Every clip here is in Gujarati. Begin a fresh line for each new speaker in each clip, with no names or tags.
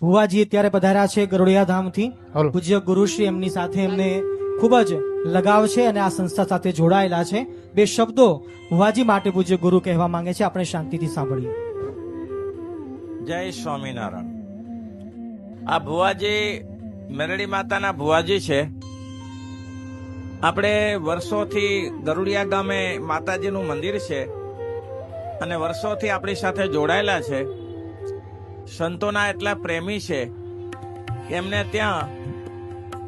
ભુવાજી અત્યારે પધાર્યા છે ગરુડિયા ધામથી.
હલો.
પૂજ્ય ગુરુશ્રી એમની સાથે એમને ખૂબ જ લગાવ છે અને આ સંસ્થા સાથે જોડાયેલા છે. બે શબ્દો ભુવાજી માટે પૂજ્ય ગુરુ કહેવા માંગે છે, આપણે શાંતિથી સાંભળીએ.
જય સ્વામિનારાયણ. આ ભુવાજી મેરડી માતાના ભુવાજી છે. આપણે વર્ષોથી ગરુડિયા ગામે માતાજીનું મંદિર છે અને વર્ષોથી આપણી સાથે જોડાયેલા છે. સંતોના એટલા પ્રેમી છે કે એમને ત્યાં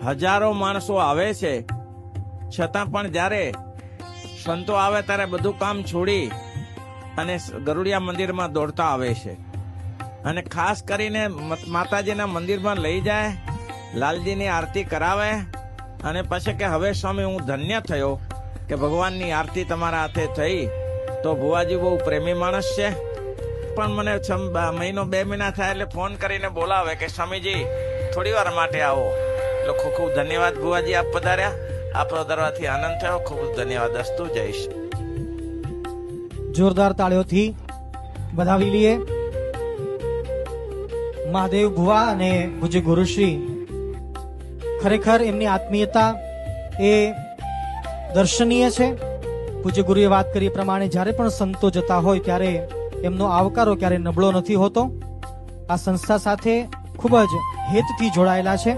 હજારો માણસો આવે છે, છતાં પણ જ્યારે સંતો આવે ત્યારે બધું કામ છોડી અને ગરુડિયા મંદિરમાં દોડતા આવે છે. અને ખાસ કરીને માતાજીના મંદિરમાં લઈ જાય, લાલજીની આરતી કરાવે અને પછી કે હવે સ્વામી હું ધન્ય થયો કે ભગવાનની આરતી તમારા હાથે થઈ. તો ભુવાજી બહુ પ્રેમી માણસ છે, પણ મને મહિનો 2 મહિના થાય એટલે ફોન કરીને બોલાવે કે સ્વામીજી થોડી વાર માટે આવો. એટલે ખૂબ ખૂબ ધન્યવાદ ભુવાજી, આપ પધાર્યા. આપ પધારવાથી આનંદ થયો. ખૂબ ધન્યવાદ. અસ્તુ જઈશ.
જોરદાર તાળીઓથી વધાવી લઈએ મહાદેવ ભુવા અને પૂજ્ય ગુરુશ્રી. ખરેખર એમની આત્મીયતા એ દર્શનીય છે. પૂજ્ય ગુરુએ વાત કરી પ્રમાણે જ્યારે પણ સંતો જતા હોય ત્યારે એમનો આવકારો ક્યારે નબળો નથી હોતો. આ સંસ્થા સાથે ખૂબ જ હેતથી જોડાયેલા છે.